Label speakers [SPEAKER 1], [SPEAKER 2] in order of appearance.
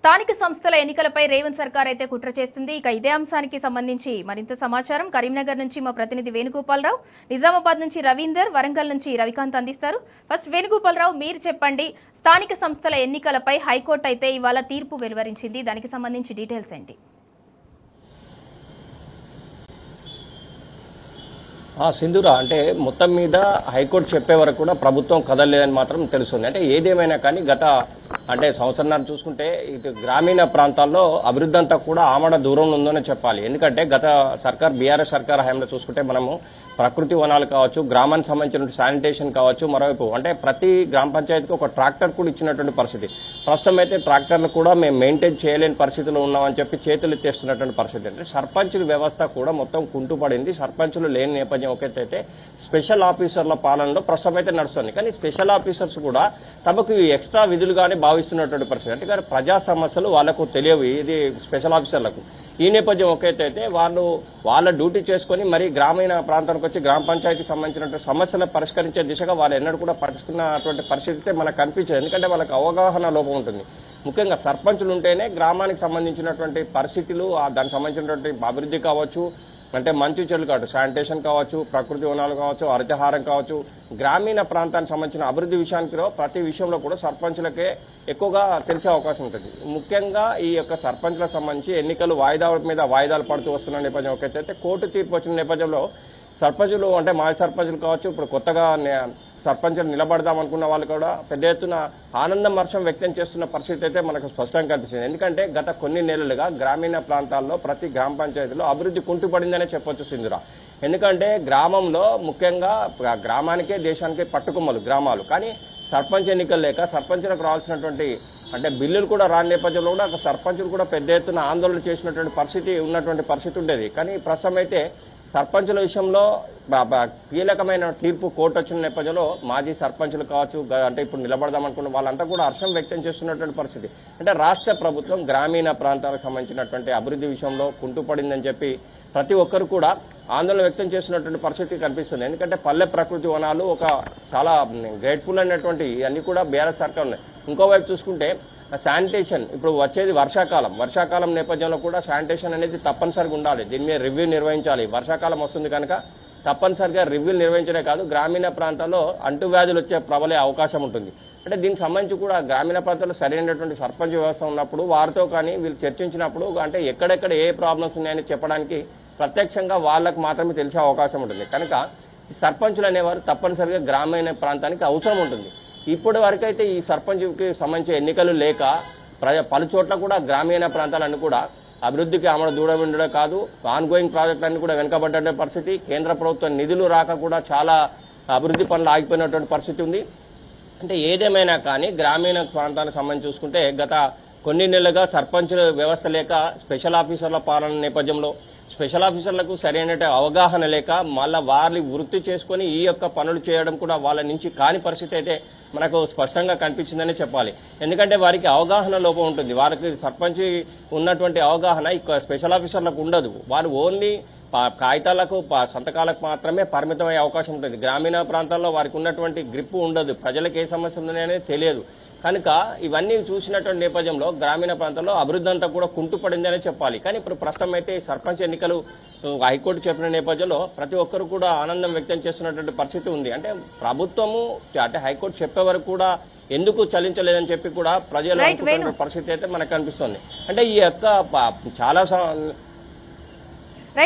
[SPEAKER 1] స్థానిక సంస్థల ఎన్నికలపై రేవంత్ సర్కార్ అయితే కుట్ర చేస్తుంది. ఇక ఇదే అంశానికి సంబంధించి మరింత సమాచారం కరీంనగర్ నుంచి మా ప్రతినిధి వేణుగోపాలరావు, నిజామాబాద్ నుంచి రవీందర్, వరంగల్ నుంచి రవికాంత్ అందిస్తారు. ఫస్ట్ వేణుగోపాలరావు, మీరు చెప్పండి, స్థానిక సంస్థల ఎన్నికలపై హైకోర్టు అయితే ఇవాళ తీర్పు వెలువరించింది. దానికి సంబంధించి డీటెయిల్స్ ఏంటి?
[SPEAKER 2] సింధూరా, అంటే మొత్తం మీద హైకోర్టు చెప్పే వరకు కూడా ప్రభుత్వం కదలలేదని మాత్రం తెలుస్తుంది. అంటే ఏదేమైనా కానీ గత సంవత్సరాలు చూసుకుంటే ఇటు గ్రామీణ ప్రాంతాల్లో అభివృద్ధి అంతా కూడా ఆమడ దూరంలో ఉందనే చెప్పాలి. ఎందుకంటే గత సర్కార్ బీఆర్ఎస్ సర్కార్ హయాంలో చూసుకుంటే మనము ప్రకృతి వనాలు కావచ్చు, గ్రామానికి సంబంధించిన శానిటేషన్ కావచ్చు, మరోవైపు అంటే ప్రతి గ్రామ పంచాయతీకి ఒక ట్రాక్టర్ కూడా ఇచ్చినటువంటి పరిస్థితి. ప్రస్తుతం అయితే ట్రాక్టర్లు కూడా మేము మెయింటైన్ చేయలేని పరిస్థితిలో ఉన్నామని చెప్పి చేతులు ఎత్తేస్తున్నటువంటి పరిస్థితి. అంటే సర్పంచుల వ్యవస్థ కూడా మొత్తం కుంటుపడింది. సర్పంచులు లేని నేపథ్యం ఒకటైతే స్పెషల్ ఆఫీసర్ల పాలనలో ప్రస్తుతం అయితే నడుస్తుంది. కానీ స్పెషల్ ఆఫీసర్స్ కూడా తమకు ఎక్స్ట్రా విధులుగానే భావిస్తున్నటువంటి పరిస్థితి. అంటే కానీ ప్రజా సమస్యలు వాళ్లకు తెలియవు ఇది స్పెషల్ ఆఫీసర్లకు. ఈ నేపథ్యం ఒకటైతే వాళ్ళు వాళ్ళ డ్యూటీ చేసుకుని మరి గ్రామీణ ప్రాంతానికి వచ్చి గ్రామ పంచాయతీకి సంబంధించినటువంటి సమస్యలను పరిష్కరించే దిశగా వాళ్ళు ఎన్నడూ కూడా పట్టుకున్నటువంటి పరిస్థితి మనకు కనిపించదు. ఎందుకంటే వాళ్ళకి అవగాహన లోపం ఉంటుంది. ముఖ్యంగా సర్పంచులు ఉంటేనే గ్రామానికి సంబంధించినటువంటి పరిస్థితులు, దానికి సంబంధించినటువంటి అభివృద్ధి కావచ్చు, అంటే మంచి చెట్లు కావచ్చు, శానిటేషన్ కావచ్చు, ప్రకృతి వనాలు కావచ్చు, హరితహారం కావచ్చు, గ్రామీణ ప్రాంతానికి సంబంధించిన అభివృద్ధి విషయానికి ప్రతి విషయంలో కూడా సర్పంచులకే ఎక్కువగా తెలిసే అవకాశం ఉంటుంది. ముఖ్యంగా ఈ యొక్క సర్పంచులకు సంబంధించి ఎన్నికలు వాయిదాల మీద వాయిదాలు పడుతూ వస్తున్న నేపథ్యం ఒకటైతే కోర్టు తీర్పు వచ్చిన నేపథ్యంలో సర్పంచులు అంటే మాజీ సర్పంచులు కావచ్చు, ఇప్పుడు కొత్తగా సర్పంచులు నిలబడదాం అనుకున్న వాళ్ళు కూడా పెద్ద ఎత్తున ఆనందం హర్షం వ్యక్తం చేస్తున్న పరిస్థితి అయితే మనకు స్పష్టంగా కనిపిస్తుంది. ఎందుకంటే గత కొన్ని నెలలుగా గ్రామీణ ప్రాంతాల్లో ప్రతి గ్రామ పంచాయతీలో అభివృద్ధి కుంటుపడిందనే చెప్పొచ్చు సింధురా. ఎందుకంటే గ్రామంలో ముఖ్యంగా గ్రామానికే దేశానికే పట్టుకొమ్మలు గ్రామాలు. కానీ సర్పంచ్ ఎన్నికలు లేక సర్పంచులకు రావాల్సినటువంటి బిల్లులు కూడా రాని నేపథ్యంలో కూడా సర్పంచులు కూడా పెద్ద ఎత్తున ఆందోళన చేసినటువంటి పరిస్థితి ఉండేది. కానీ ప్రస్తుతం అయితే సర్పంచుల విషయంలో కీలకమైన తీర్పు కోర్టు వచ్చిన నేపథ్యంలో మాజీ సర్పంచులు కావచ్చు, అంటే ఇప్పుడు నిలబడదాం అనుకున్న వాళ్ళంతా కూడా హర్షం వ్యక్తం చేస్తున్నటువంటి పరిస్థితి. అంటే రాష్ట్ర ప్రభుత్వం గ్రామీణ ప్రాంతాలకు సంబంధించినటువంటి అభివృద్ధి విషయంలో కుంటుపడిందని చెప్పి ప్రతి ఒక్కరు కూడా ఆందోళన వ్యక్తం చేస్తున్నటువంటి పరిస్థితి కనిపిస్తుంది. ఎందుకంటే పల్లె ప్రకృతి వనాలు ఒక చాలా గ్రేట్ఫుల్ అయినటువంటి అన్ని కూడా బీఆర్ఎస్ సర్కార్ ఉన్నాయి. ఇంకోవైపు చూసుకుంటే శానిటేషన్, ఇప్పుడు వచ్చేది వర్షాకాలం నేపథ్యంలో కూడా శానిటేషన్ అనేది తప్పనిసరిగా ఉండాలి. దీని మీద రివ్యూ నిర్వహించాలి. వర్షాకాలం వస్తుంది కనుక తప్పనిసరిగా రివ్యూలు నిర్వహించడే కాదు, గ్రామీణ ప్రాంతాల్లో అంటువ్యాధులు వచ్చే ప్రబలే అవకాశం ఉంటుంది. అంటే దీనికి సంబంధించి కూడా గ్రామీణ ప్రాంతాల్లో సరైనటువంటి సర్పంచ్ వ్యవస్థ ఉన్నప్పుడు వారితో కానీ వీళ్ళు చర్చించినప్పుడు అంటే ఎక్కడెక్కడ ఏ ప్రాబ్లమ్స్ ఉన్నాయని చెప్పడానికి ప్రత్యక్షంగా వాళ్ళకు మాత్రమే తెలిసే అవకాశం ఉంటుంది. కనుక ఈ సర్పంచులు అనేవారు తప్పనిసరిగా గ్రామీణ ప్రాంతానికి అవసరం ఉంటుంది. ఇప్పటి వరకైతే ఈ సర్పంచ్కి సంబంధించిన ఎన్నికలు లేక పలు చోట్ల కూడా గ్రామీణ ప్రాంతాలన్నీ కూడా అభివృద్ధికి ఆమడ దూరం ఉండడే కాదు, ఆన్గోయింగ్ ప్రాజెక్టులన్నీ కూడా వెనుకబడ్డ పరిస్థితి. కేంద్ర ప్రభుత్వం నిధులు రాక కూడా చాలా అభివృద్ధి పనులు ఆగిపోయినటువంటి పరిస్థితి ఉంది. అంటే ఏదేమైనా కానీ గ్రామీణ ప్రాంతాలకు సంబంధించి చూసుకుంటే గత కొన్ని నెలలుగా సర్పంచుల వ్యవస్థ లేక స్పెషల్ ఆఫీసర్ల పాలన నేపథ్యంలో స్పెషల్ ఆఫీసర్లకు సరైన అవగాహన లేక మళ్ళా వారిని వృత్తి చేసుకుని ఈ యొక్క పనులు చేయడం కూడా వాళ్ళ నుంచి కాని పరిస్థితి అయితే మనకు స్పష్టంగా కనిపించిందని చెప్పాలి. ఎందుకంటే వారికి అవగాహన లోపం ఉంటుంది. వారికి సర్పంచ్ ఉన్నటువంటి అవగాహన ఇక స్పెషల్ ఆఫీసర్లకు ఉండదు. వారు ఓన్లీ కాగితాలకు సంతకాలకు మాత్రమే పరిమితమయ్యే అవకాశం ఉంటుంది. గ్రామీణ ప్రాంతాల్లో వారికి ఉన్నటువంటి గ్రిప్ ఉండదు. ప్రజలకు ఏ సమస్య ఉందనేది తెలియదు. కనుక ఇవన్నీ చూసినటువంటి నేపథ్యంలో గ్రామీణ ప్రాంతాల్లో అభివృద్ధి అంతా కూడా కుంటుపడిందనే చెప్పాలి. కానీ ఇప్పుడు ప్రస్తుతం అయితే సర్పంచ్ ఎన్నికలు హైకోర్టు చెప్పిన నేపథ్యంలో ప్రతి ఒక్కరు కూడా ఆనందం వ్యక్తం చేస్తున్నటువంటి పరిస్థితి ఉంది. అంటే ప్రభుత్వము అంటే హైకోర్టు చెప్పే వరకు కూడా ఎందుకు చలించలేదని చెప్పి కూడా ప్రజలు అనుకుంటున్న పరిస్థితి అయితే మనకు కనిపిస్తుంది. అంటే ఈ యొక్క చాలా